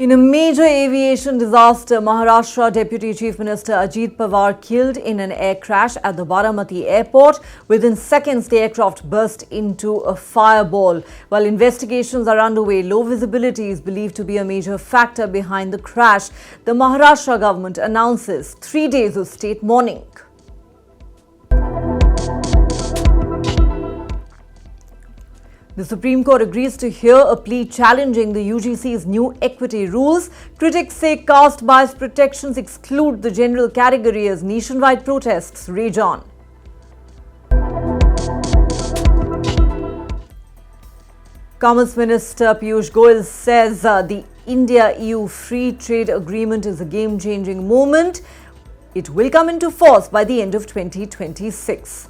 In a major aviation disaster, Maharashtra Deputy Chief Minister Ajit Pawar killed in an air crash at the Baramati airport. Within seconds, the aircraft burst into a fireball. While investigations are underway, low visibility is believed to be a major factor behind the crash. The Maharashtra government announces 3 days of state mourning. The Supreme Court agrees to hear a plea challenging the UGC's new equity rules. Critics say caste bias protections exclude the general category as nationwide protests rage on. Commerce Minister Piyush Goyal says the India-EU free trade agreement is a game-changing moment. It will come into force by the end of 2026.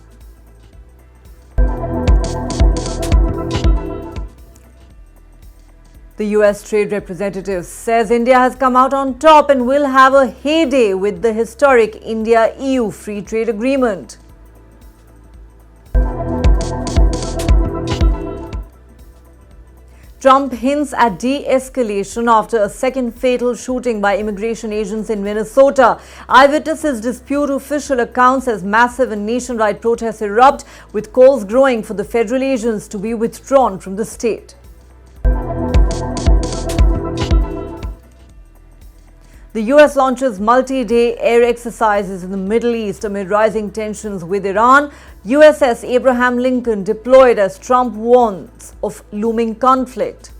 The US Trade Representative says India has come out on top and will have a heyday with the historic India-EU Free Trade Agreement. Trump hints at de-escalation after a second fatal shooting by immigration agents in Minnesota. Eyewitnesses dispute official accounts as massive and nationwide protests erupt, with calls growing for the federal agents to be withdrawn from the state. The US launches multi-day air exercises in the Middle East amid rising tensions with Iran. USS Abraham Lincoln deployed as Trump warns of looming conflict.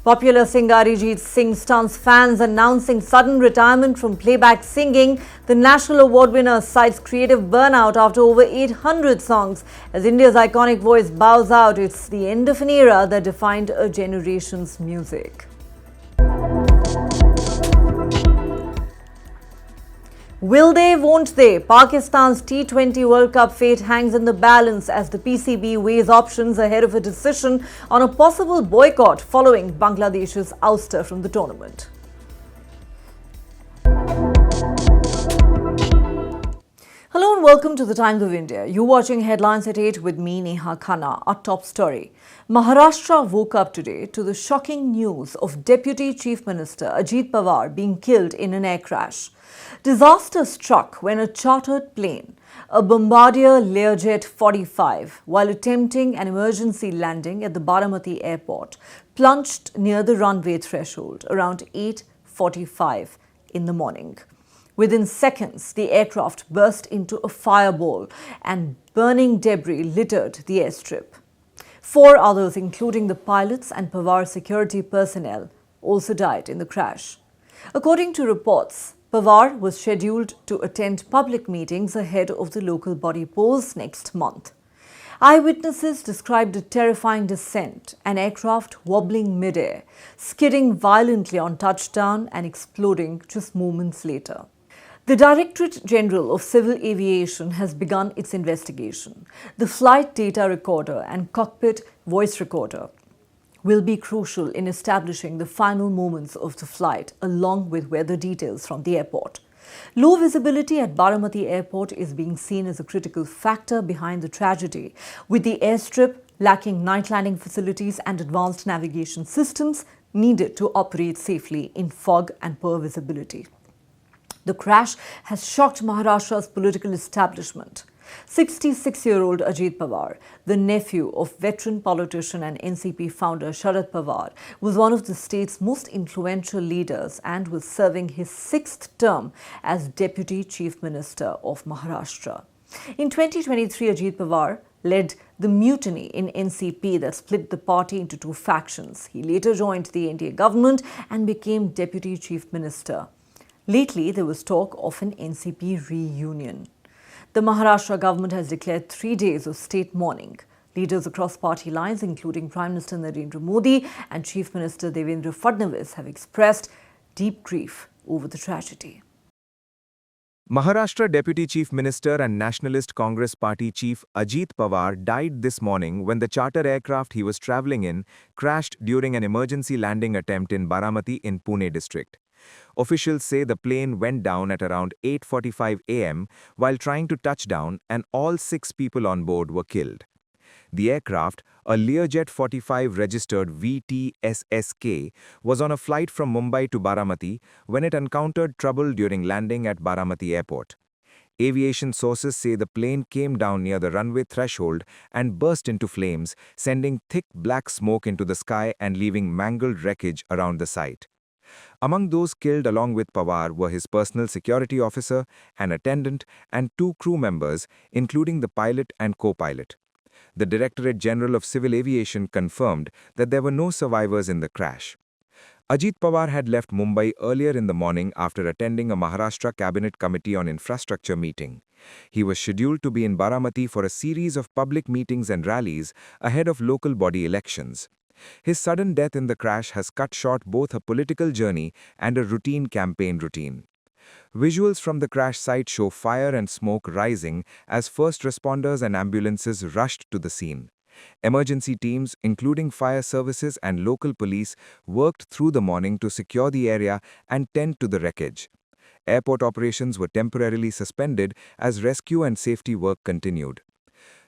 Popular singer Arijit Singh stuns fans, announcing sudden retirement from playback singing. The National Award winner cites creative burnout after over 800 songs. As India's iconic voice bows out, it's the end of an era that defined a generation's music. Will they, won't they? Pakistan's T20 World Cup fate hangs in the balance as the PCB weighs options ahead of a decision on a possible boycott following Bangladesh's ouster from the tournament. Hello and welcome to the Times of India. You're watching Headlines at 8 with me, Neha Khanna. Our top story. Maharashtra woke up today to the shocking news of Deputy Chief Minister Ajit Pawar being killed in an air crash. Disaster struck when a chartered plane, a Bombardier Learjet 45, while attempting an emergency landing at the Baramati airport, plunged near the runway threshold around 8:45 in the morning. Within seconds, the aircraft burst into a fireball and burning debris littered the airstrip. 4 others, including the pilots and Pawar security personnel, also died in the crash. According to reports, Pawar was scheduled to attend public meetings ahead of the local body polls next month. Eyewitnesses described a terrifying descent, an aircraft wobbling midair, skidding violently on touchdown and exploding just moments later. The Directorate General of Civil Aviation has begun its investigation. The flight data recorder and cockpit voice recorder will be crucial in establishing the final moments of the flight, along with weather details from the airport. Low visibility at Baramati Airport is being seen as a critical factor behind the tragedy, with the airstrip lacking night landing facilities and advanced navigation systems needed to operate safely in fog and poor visibility. The crash has shocked Maharashtra's political establishment. 66-year-old Ajit Pawar, the nephew of veteran politician and NCP founder Sharad Pawar, was one of the state's most influential leaders and was serving his 6th term as Deputy Chief Minister of Maharashtra. In 2023, Ajit Pawar led the mutiny in NCP that split the party into 2 factions. He later joined the NDA government and became Deputy Chief Minister. Lately, there was talk of an NCP reunion. The Maharashtra government has declared 3 days of state mourning. Leaders across party lines, including Prime Minister Narendra Modi and Chief Minister Devendra Fadnavis, have expressed deep grief over the tragedy. Maharashtra Deputy Chief Minister and Nationalist Congress Party Chief Ajit Pawar died this morning when the charter aircraft he was travelling in crashed during an emergency landing attempt in Baramati in Pune district. Officials say the plane went down at around 8:45 a.m. while trying to touch down and all 6 people on board were killed. The aircraft, a Learjet 45 registered VTSSK, was on a flight from Mumbai to Baramati when it encountered trouble during landing at Baramati airport. Aviation sources say the plane came down near the runway threshold and burst into flames, sending thick black smoke into the sky and leaving mangled wreckage around the site. Among those killed along with Pawar were his personal security officer, an attendant, and 2 crew members, including the pilot and co-pilot. The Directorate General of Civil Aviation confirmed that there were no survivors in the crash. Ajit Pawar had left Mumbai earlier in the morning after attending a Maharashtra Cabinet Committee on Infrastructure meeting. He was scheduled to be in Baramati for a series of public meetings and rallies ahead of local body elections. His sudden death in the crash has cut short both a political journey and a routine campaign routine. Visuals from the crash site show fire and smoke rising as first responders and ambulances rushed to the scene. Emergency teams, including fire services and local police, worked through the morning to secure the area and tend to the wreckage. Airport operations were temporarily suspended as rescue and safety work continued.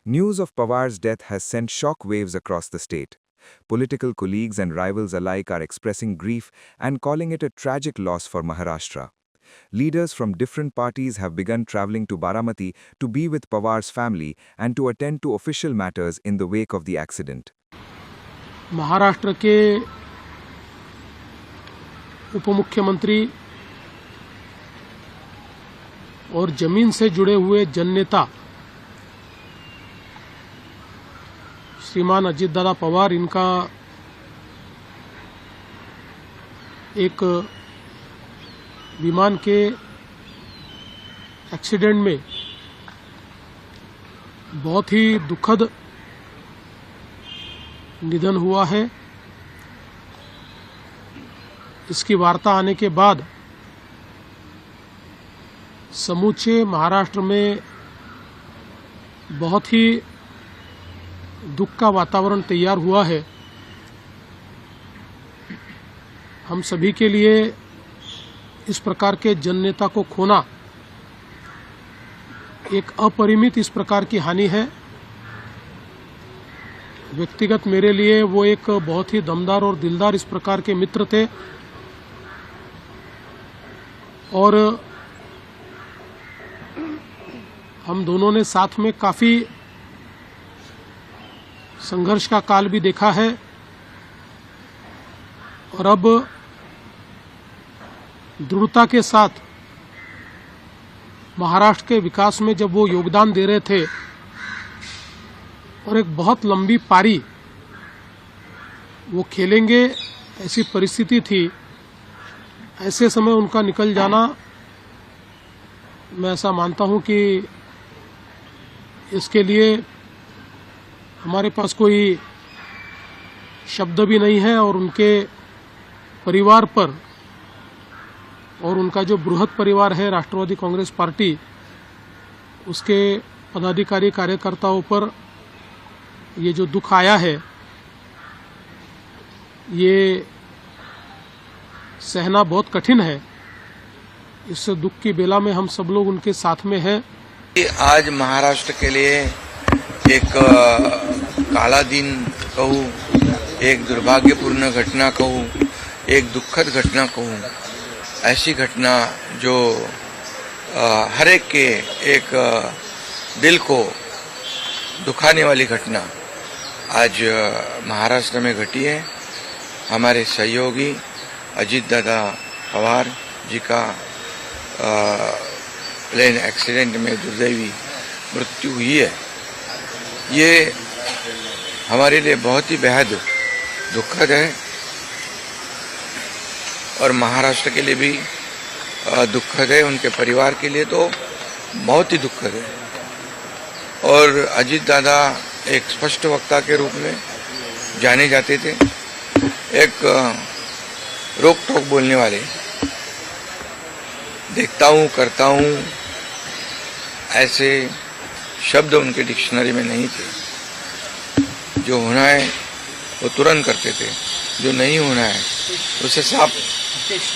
News of Pawar's death has sent shock waves across the state. Political colleagues and rivals alike are expressing grief and calling it a tragic loss for Maharashtra. Leaders from different parties have begun traveling to Baramati to be with Pawar's family and to attend to official matters in the wake of the accident. Maharashtra के उपमुख्यमंत्री और जमीन से जुड़े हुए जननेता श्रीमान अजीत दादा पवार, इनका एक विमान के एक्सीडेंट में बहुत ही दुखद निधन हुआ है। इसकी वार्ता आने के बाद समूचे महाराष्ट्र में बहुत ही दुख का वातावरण तैयार हुआ है। हम सभी के लिए इस प्रकार के जननेता को खोना एक अपरिमित इस प्रकार की हानि है। व्यक्तिगत मेरे लिए वो एक बहुत ही दमदार और दिलदार इस प्रकार के मित्र थे और हम दोनों ने साथ में काफी संघर्ष का काल भी देखा है और अब दृढ़ता के साथ महाराष्ट्र के विकास में जब वो योगदान दे रहे थे और एक बहुत लंबी पारी वो खेलेंगे ऐसी परिस्थिति थी, ऐसे समय उनका निकल जाना, मैं ऐसा मानता हूं कि इसके लिए हमारे पास कोई शब्द भी नहीं है और उनके परिवार पर और उनका जो बृहद परिवार है राष्ट्रवादी कांग्रेस पार्टी, उसके पदाधिकारी कार्यकर्ताओं पर ये जो दुख आया है ये सहना बहुत कठिन है। इस दुख की बेला में हम सब लोग उनके साथ में हैं। आज महाराष्ट्र के लिए एक काला दिन कहूँ, एक दुर्भाग्यपूर्ण घटना कहूँ, एक दुखद घटना कहूँ, ऐसी घटना जो हर एक के एक दिल को दुखाने वाली घटना आज महाराष्ट्र में घटी है। हमारे सहयोगी अजीत दादा पवार जी का प्लेन एक्सीडेंट में दुर्दैवी मृत्यु हुई है। ये हमारे लिए बहुत ही बेहद दुखद है और महाराष्ट्र के लिए भी दुखद है, उनके परिवार के लिए तो बहुत ही दुखद है। और अजीत दादा एक स्पष्ट वक्ता के रूप में जाने जाते थे, एक रोक टोक बोलने वाले, देखता हूँ करता हूँ ऐसे शब्द उनके डिक्शनरी में नहीं थे। जो होना है वो तुरंत करते थे, जो नहीं होना है उसे साफ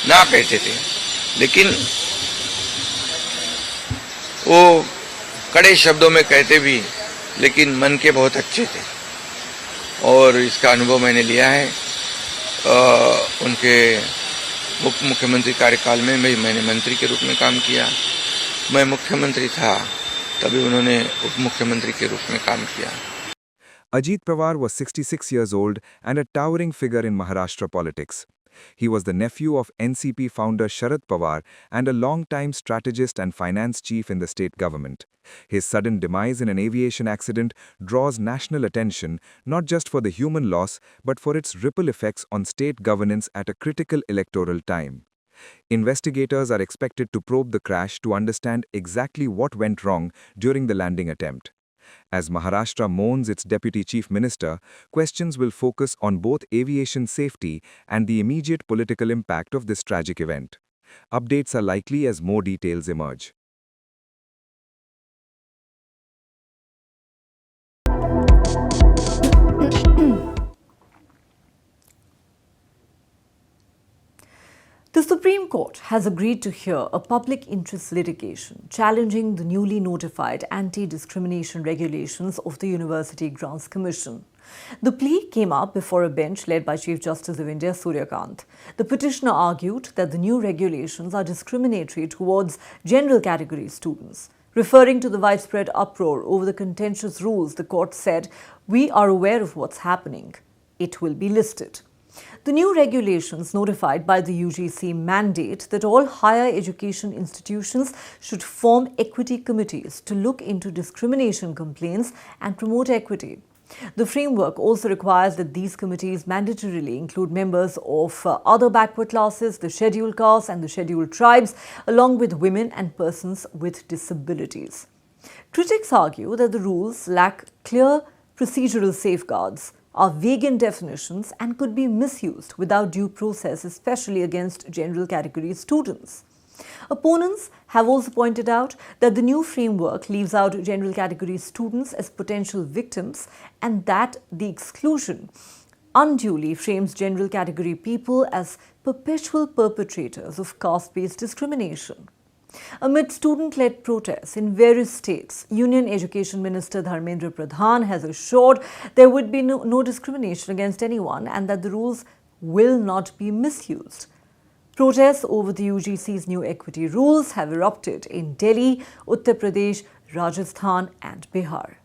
ना कहते थे, लेकिन वो कड़े शब्दों में कहते भी, लेकिन मन के बहुत अच्छे थे। और इसका अनुभव मैंने लिया है। उनके उप मुख्यमंत्री कार्यकाल में मैंने मंत्री के रूप में काम किया। मैं मुख्यमंत्री था तभी उन्होंने उप मुख्यमंत्री के रूप में काम किया। Ajit Pawar was 66 years old and a towering figure in Maharashtra politics. He was the nephew of NCP founder Sharad Pawar and a long-time strategist and finance chief in the state government. His sudden demise in an aviation accident draws national attention not just for the human loss but for its ripple effects on state governance at a critical electoral time. Investigators are expected to probe the crash to understand exactly what went wrong during the landing attempt. As Maharashtra mourns its deputy chief minister, questions will focus on both aviation safety and the immediate political impact of this tragic event. Updates are likely as more details emerge. The Supreme Court has agreed to hear a public interest litigation challenging the newly notified anti-discrimination regulations of the University Grants Commission. The plea came up before a bench led by Chief Justice of India Surya Kant. The petitioner argued that the new regulations are discriminatory towards general category students. Referring to the widespread uproar over the contentious rules, the court said, "We are aware of what's happening. It will be listed." The new regulations notified by the UGC mandate that all higher education institutions should form equity committees to look into discrimination complaints and promote equity. The framework also requires that these committees mandatorily include members of other backward classes, the scheduled castes and the scheduled tribes, along with women and persons with disabilities. Critics argue that the rules lack clear procedural safeguards, are vague in definitions and could be misused without due process, especially against general category students. Opponents have also pointed out that the new framework leaves out general category students as potential victims and that the exclusion unduly frames general category people as perpetual perpetrators of caste-based discrimination. Amid student-led protests in various states, Union Education Minister Dharmendra Pradhan has assured there would be no discrimination against anyone and that the rules will not be misused. Protests over the UGC's new equity rules have erupted in Delhi, Uttar Pradesh, Rajasthan and Bihar.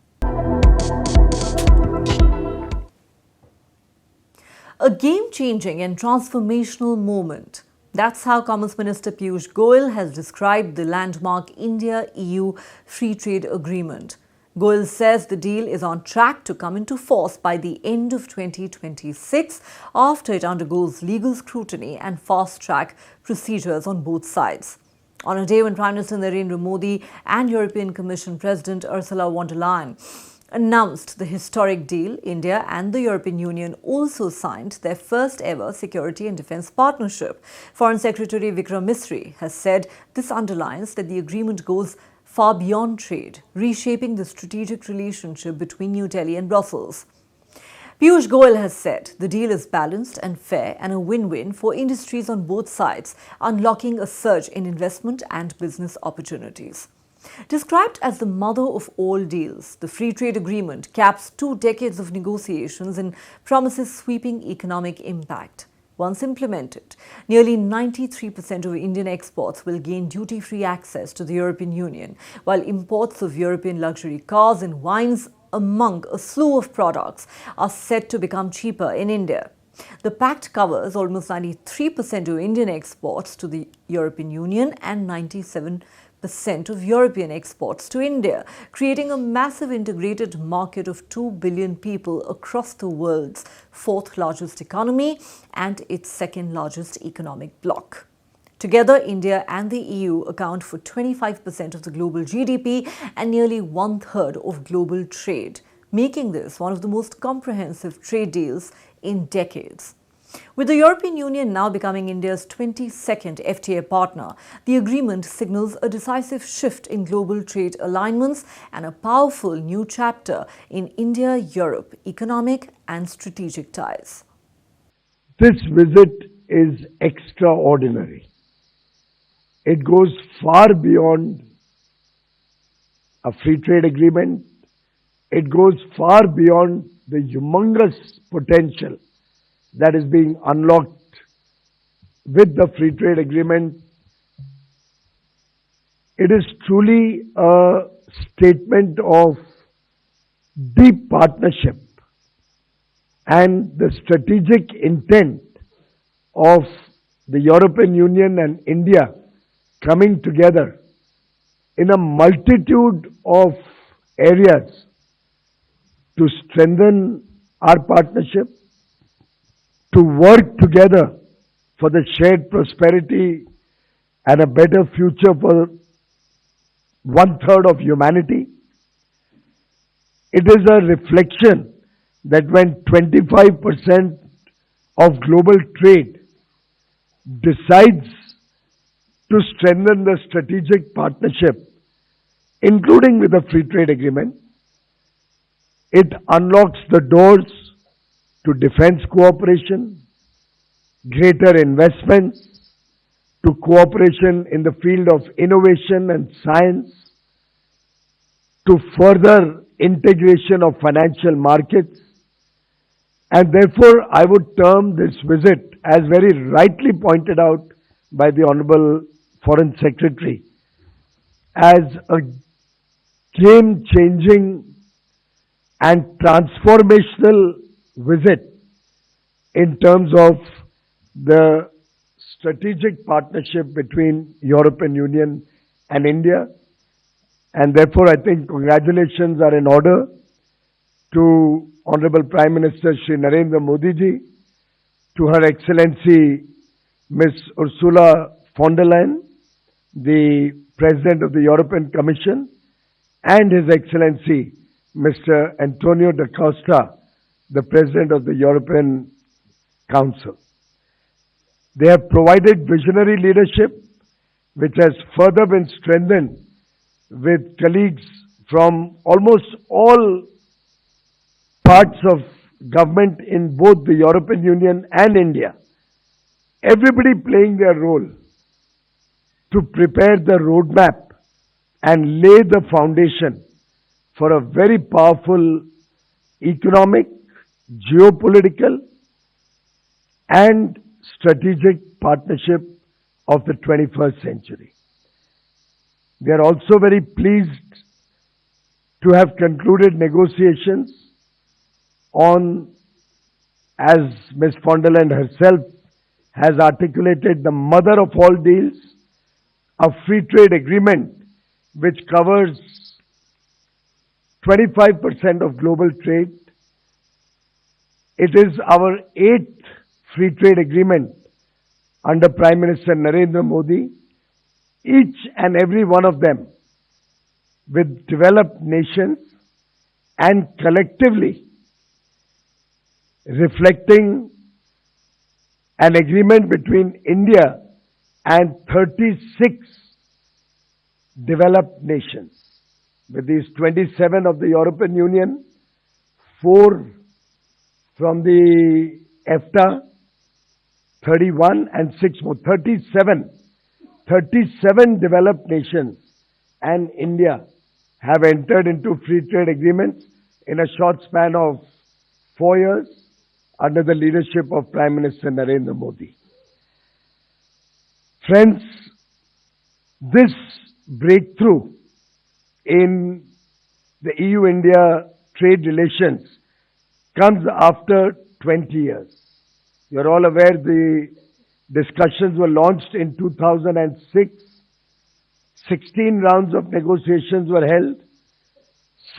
A game-changing and transformational moment. That's how Commerce Minister Piyush Goyal has described the landmark India-EU Free Trade Agreement. Goyal says the deal is on track to come into force by the end of 2026 after it undergoes legal scrutiny and fast-track procedures on both sides. On a day when Prime Minister Narendra Modi and European Commission President Ursula von der Leyen announced the historic deal, India and the European Union also signed their first ever security and defence partnership. Foreign Secretary Vikram Misri has said this underlines that the agreement goes far beyond trade, reshaping the strategic relationship between New Delhi and Brussels. Piyush Goyal has said the deal is balanced and fair and a win-win for industries on both sides, unlocking a surge in investment and business opportunities. Described as the mother of all deals, the free trade agreement caps 2 decades of negotiations and promises sweeping economic impact. Once implemented, nearly 93% of Indian exports will gain duty-free access to the European Union, while imports of European luxury cars and wines, among a slew of products, are set to become cheaper in India. The pact covers almost 93% of Indian exports to the European Union and 97% of European exports to India, creating a massive integrated market of 2 billion people across the world's 4th largest economy and its 2nd largest economic bloc. Together, India and the EU account for 25% of the global GDP and nearly 1/3 of global trade, making this one of the most comprehensive trade deals in decades. With the European Union now becoming India's 22nd FTA partner, the agreement signals a decisive shift in global trade alignments and a powerful new chapter in India-Europe economic and strategic ties. This visit is extraordinary. It goes far beyond a free trade agreement. It goes far beyond the humongous potential that is being unlocked with the free trade agreement. It is truly a statement of deep partnership and the strategic intent of the European Union and India coming together in a multitude of areas to strengthen our partnership, to work together for the shared prosperity and a better future for 1/3 of humanity. It is a reflection that when 25% of global trade decides to strengthen the strategic partnership, including with the free trade agreement, it unlocks the doors to defense cooperation, greater investments, to cooperation in the field of innovation and science, to further integration of financial markets. And therefore, I would term this visit, as very rightly pointed out by the Honorable Foreign Secretary, as a game-changing and transformational visit in terms of the strategic partnership between European Union and India. And therefore, I think congratulations are in order to Honorable Prime Minister Shri Narendra Modi ji, to Her Excellency Ms. Ursula von der Leyen, the President of the European Commission, and His Excellency Mr. Antonio da Costa, the President of the European Council. They have provided visionary leadership, which has further been strengthened with colleagues from almost all parts of government in both the European Union and India. Everybody playing their role to prepare the roadmap and lay the foundation for a very powerful economic, geopolitical, and strategic partnership of the 21st century. We are also very pleased to have concluded negotiations on, as Ms. von der Leyen herself has articulated, the mother of all deals, a free trade agreement which covers 25% of global trade. It is our 8th free trade agreement under Prime Minister Narendra Modi, each and every one of them with developed nations and collectively reflecting an agreement between India and 36 developed nations. With these 27 of the European Union, 4 from the FTA, 31 and 6 more, 37 developed nations and India have entered into free trade agreements in a short span of 4 years under the leadership of Prime Minister Narendra Modi. Friends, this breakthrough in the EU-India trade relations comes after 20 years. You're all aware the discussions were launched in 2006. 16 rounds of negotiations were held.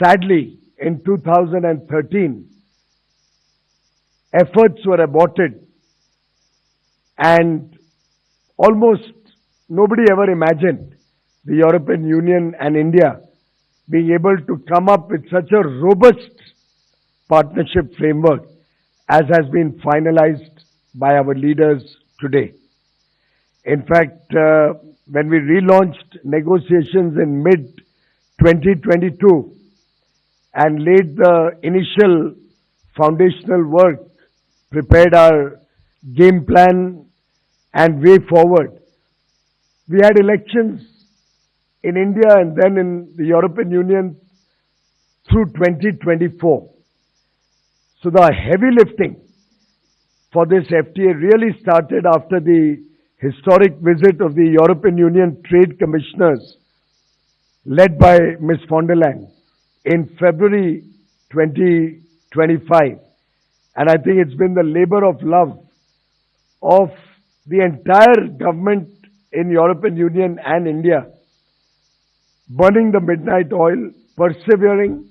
Sadly, in 2013, efforts were aborted and almost nobody ever imagined the European Union and India being able to come up with such a robust partnership framework as has been finalized by our leaders today. In fact, when we relaunched negotiations in mid-2022 and laid the initial foundational work, prepared our game plan and way forward, we had elections in India and then in the European Union through 2024. So the heavy lifting for this FTA really started after the historic visit of the European Union Trade Commissioners led by Ms. von der Leyen in February 2025. And I think it's been the labor of love of the entire government in European Union and India, burning the midnight oil, persevering,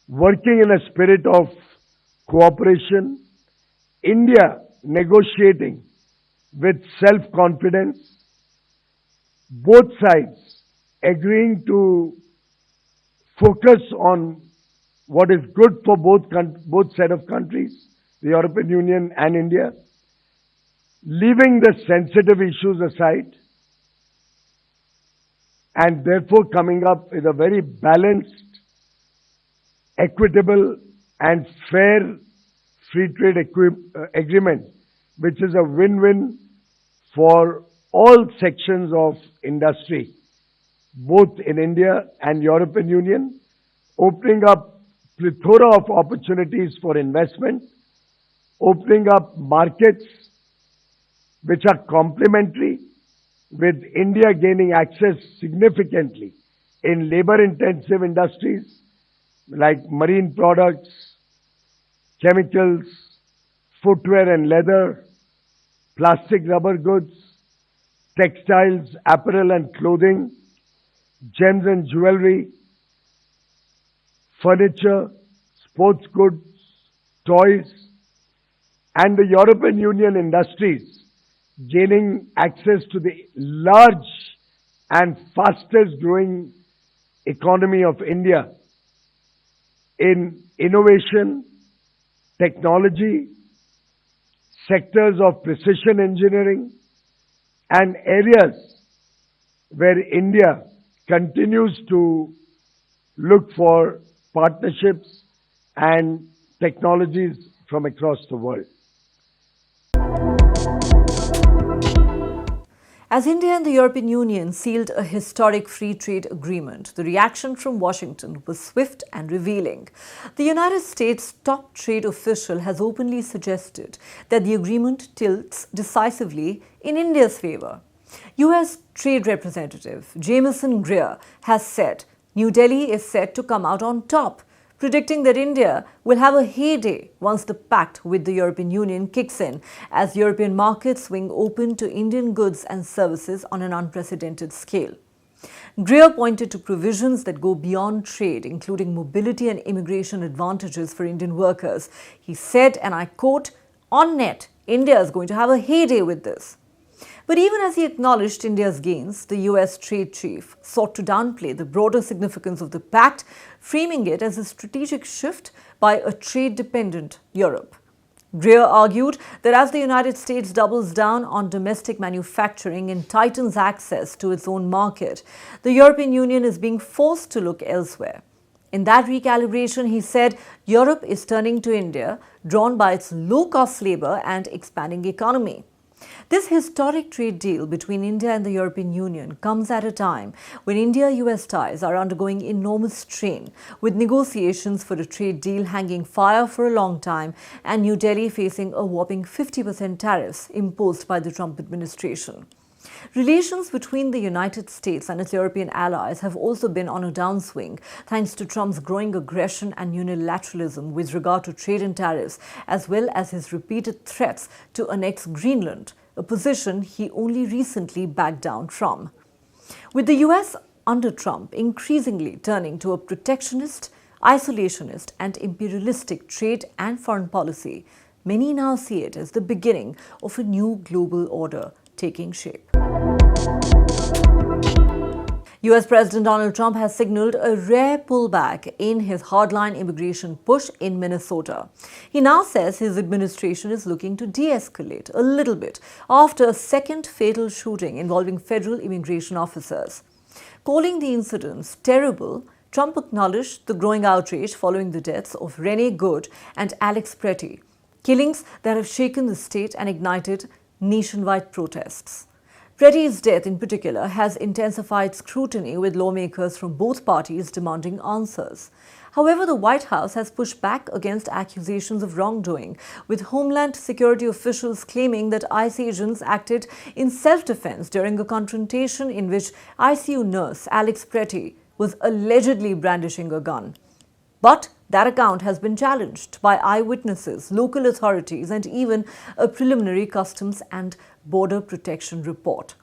working in a spirit of cooperation, India negotiating with self-confidence, both sides agreeing to focus on what is good for both set of countries, the European Union and India, leaving the sensitive issues aside, and therefore coming up with a very balanced, equitable and fair free trade agreement, which is a win-win for all sections of industry, both in India and European Union, opening up plethora of opportunities for investment, opening up markets which are complementary, with India gaining access significantly in labor-intensive industries like marine products, chemicals, footwear and leather, plastic rubber goods, textiles, apparel and clothing, gems and jewelry, furniture, sports goods, toys, and the European Union industries gaining access to the large and fastest growing economy of India in innovation, technology, sectors of precision engineering, and areas where India continues to look for partnerships and technologies from across the world. As India and the European Union sealed a historic free trade agreement, the reaction from Washington was swift and revealing. The United States' top trade official has openly suggested that the agreement tilts decisively in India's favor. US Trade Representative Jamieson Greer has said New Delhi is set to come out on top, predicting that India will have a heyday once the pact with the European Union kicks in, as European markets swing open to Indian goods and services on an unprecedented scale. Greer pointed to provisions that go beyond trade, including mobility and immigration advantages for Indian workers. He said, and I quote, "On net, India is going to have a heyday with this." But even as he acknowledged India's gains, the US trade chief sought to downplay the broader significance of the pact, framing it as a strategic shift by a trade-dependent Europe. Greer argued that as the United States doubles down on domestic manufacturing and tightens access to its own market, the European Union is being forced to look elsewhere. In that recalibration, he said, Europe is turning to India, drawn by its low-cost labor and expanding economy. This historic trade deal between India and the European Union comes at a time when India-US ties are undergoing enormous strain, with negotiations for a trade deal hanging fire for a long time and New Delhi facing a whopping 50% tariffs imposed by the Trump administration. Relations between the United States and its European allies have also been on a downswing thanks to Trump's growing aggression and unilateralism with regard to trade and tariffs, as well as his repeated threats to annex Greenland, a position he only recently backed down from. With the US under Trump increasingly turning to a protectionist, isolationist and imperialistic trade and foreign policy, many now see it as the beginning of a new global order taking shape. US President Donald Trump has signaled a rare pullback in his hardline immigration push in Minnesota. He now says his administration is looking to de-escalate a little bit after a second fatal shooting involving federal immigration officers. Calling the incidents terrible, Trump acknowledged the growing outrage following the deaths of Renee Good and Alex Pretty, killings that have shaken the state and ignited nationwide protests. Pretty's death in particular has intensified scrutiny, with lawmakers from both parties demanding answers. However, the White House has pushed back against accusations of wrongdoing, with Homeland Security officials claiming that ICE agents acted in self-defense during a confrontation in which ICU nurse Alex Pretty was allegedly brandishing a gun. But that account has been challenged by eyewitnesses, local authorities, and even a preliminary Customs and Border Protection report.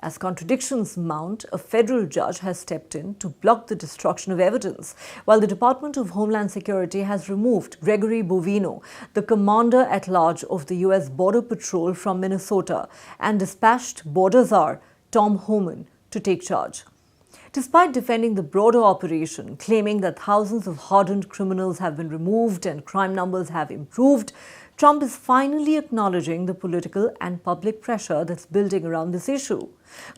As contradictions mount, a federal judge has stepped in to block the destruction of evidence, while the Department of Homeland Security has removed Gregory Bovino, the commander-at-large of the U.S. Border Patrol, from Minnesota, and dispatched border czar Tom Homan to take charge. Despite defending the broader operation, claiming that thousands of hardened criminals have been removed and crime numbers have improved, Trump is finally acknowledging the political and public pressure that's building around this issue.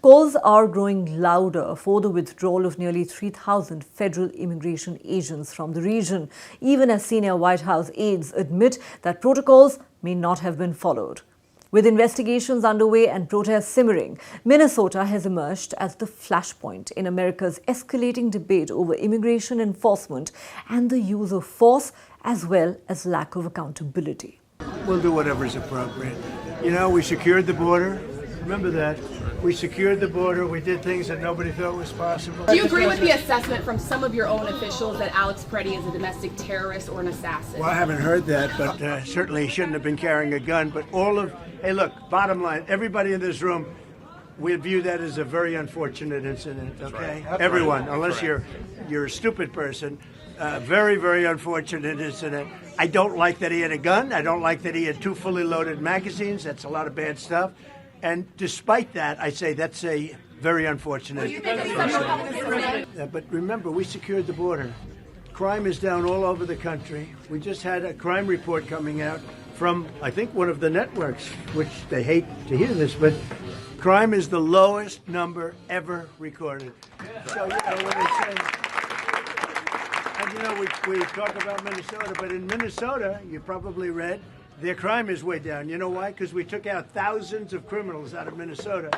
Calls are growing louder for the withdrawal of nearly 3,000 federal immigration agents from the region, even as senior White House aides admit that protocols may not have been followed. With investigations underway and protests simmering, Minnesota has emerged as the flashpoint in America's escalating debate over immigration enforcement and the use of force, as well as lack of accountability. We'll do whatever is appropriate. You know, we secured the border. Remember that. We secured the border. We did things that nobody thought was possible. Do you agree with the assessment from some of your own officials that Alex Pretty is a domestic terrorist or an assassin? Well, I haven't heard that, but certainly he shouldn't have been carrying a gun. But hey, look, bottom line, everybody in this room, we view that as a very unfortunate incident, okay? Right. Everyone, unless you're a stupid person. Very, very unfortunate incident. I don't like that he had a gun. I don't like that he had 2 fully loaded magazines. That's a lot of bad stuff. And despite that, I say that's a very unfortunate incident. But remember, we secured the border. Crime is down all over the country. We just had a crime report coming out from, I think, one of the networks, which they hate to hear this, but crime is the lowest number ever recorded. So, when they say... And, we talk about Minnesota, but in Minnesota, you probably read, their crime is way down. You know why? Because we took out thousands of criminals out of Minnesota,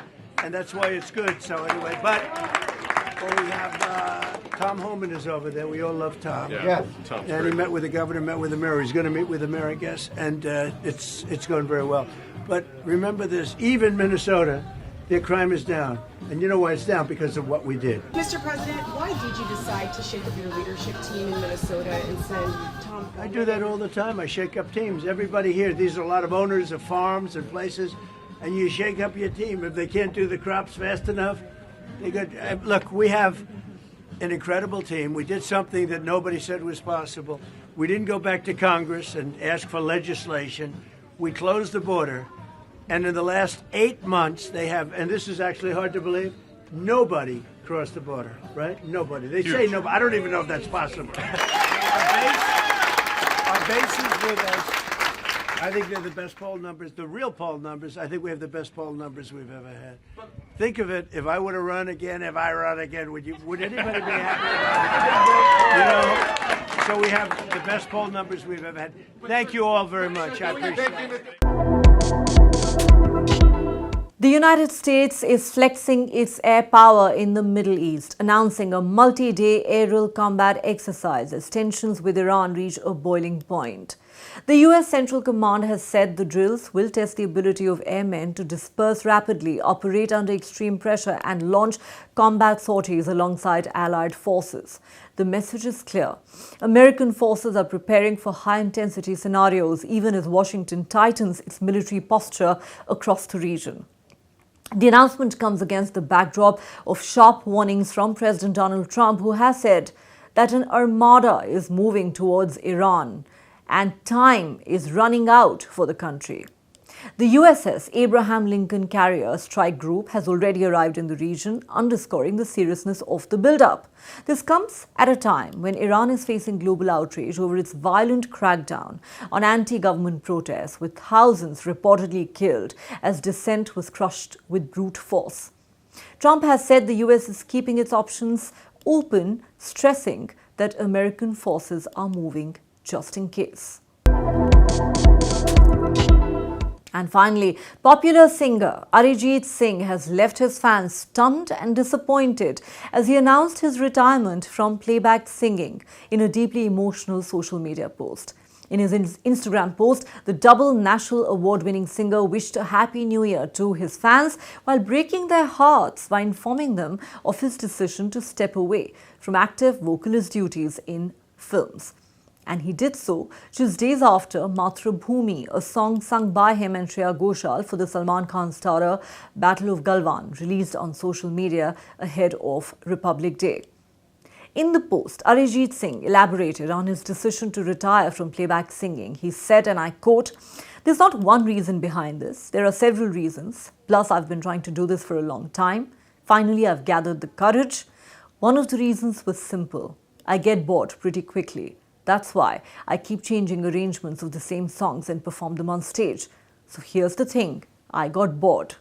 and that's why it's good. So anyway, but we have Tom Homan is over there. We all love Tom. Yeah. And he met with the governor, met with the mayor. He's going to meet with the mayor, I guess, and it's going very well. But remember this, even Minnesota, their crime is down. And you know why it's down? Because of what we did. Mr. President, why did you decide to shake up your leadership team in Minnesota and send Tom? I do that all the time. I shake up teams. Everybody here, these are a lot of owners of farms and places, and you shake up your team. If they can't do the crops fast enough, they got. Look, we have an incredible team. We did something that nobody said was possible. We didn't go back to Congress and ask for legislation. We closed the border. And in the last 8 months, they have, and this is actually hard to believe, nobody crossed the border, right? Nobody. They say nobody. I don't even know if that's possible. Our base is with us. I think they're the best poll numbers, the real poll numbers. I think we have the best poll numbers we've ever had. Think of it, if I were to run again, would anybody be happy about it? So we have the best poll numbers we've ever had. Thank you all very much. I appreciate it. The United States is flexing its air power in the Middle East, announcing a multi-day aerial combat exercise as tensions with Iran reach a boiling point. The U.S. Central Command has said the drills will test the ability of airmen to disperse rapidly, operate under extreme pressure, and launch combat sorties alongside allied forces. The message is clear. American forces are preparing for high-intensity scenarios, even as Washington tightens its military posture across the region. The announcement comes against the backdrop of sharp warnings from President Donald Trump, who has said that an armada is moving towards Iran and time is running out for the country. The USS Abraham Lincoln Carrier Strike Group has already arrived in the region, underscoring the seriousness of the build-up. This comes at a time when Iran is facing global outrage over its violent crackdown on anti-government protests, with thousands reportedly killed as dissent was crushed with brute force. Trump has said the US is keeping its options open, stressing that American forces are moving just in case. And finally, popular singer Arijit Singh has left his fans stunned and disappointed as he announced his retirement from playback singing in a deeply emotional social media post. In his Instagram post, the double national award-winning singer wished a happy new year to his fans while breaking their hearts by informing them of his decision to step away from active vocalist duties in films. And he did so just days after Mathrubhumi, a song sung by him and Shreya Ghoshal for the Salman Khan starrer Battle of Galwan, released on social media ahead of Republic Day. In the post, Arijit Singh elaborated on his decision to retire from playback singing. He said, and I quote, "There's not one reason behind this. There are several reasons. Plus, I've been trying to do this for a long time. Finally, I've gathered the courage. One of the reasons was simple. I get bored pretty quickly. That's why I keep changing arrangements of the same songs and perform them on stage. So here's the thing, I got bored."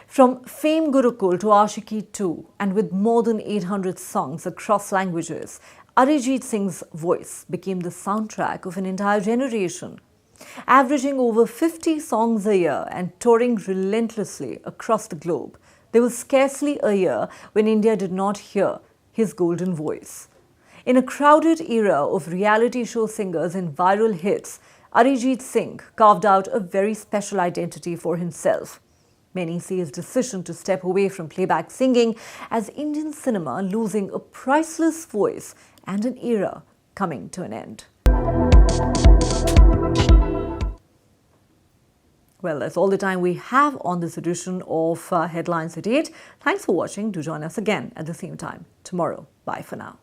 From Fame Gurukul to Ashiki 2, and with more than 800 songs across languages, Arijit Singh's voice became the soundtrack of an entire generation. Averaging over 50 songs a year and touring relentlessly across the globe, there was scarcely a year when India did not hear his golden voice. In a crowded era of reality show singers and viral hits, Arijit Singh carved out a very special identity for himself. Many see his decision to step away from playback singing as Indian cinema losing a priceless voice and an era coming to an end. Well, that's all the time we have on this edition of Headlines at 8. Thanks for watching. Do join us again at the same time tomorrow. Bye for now.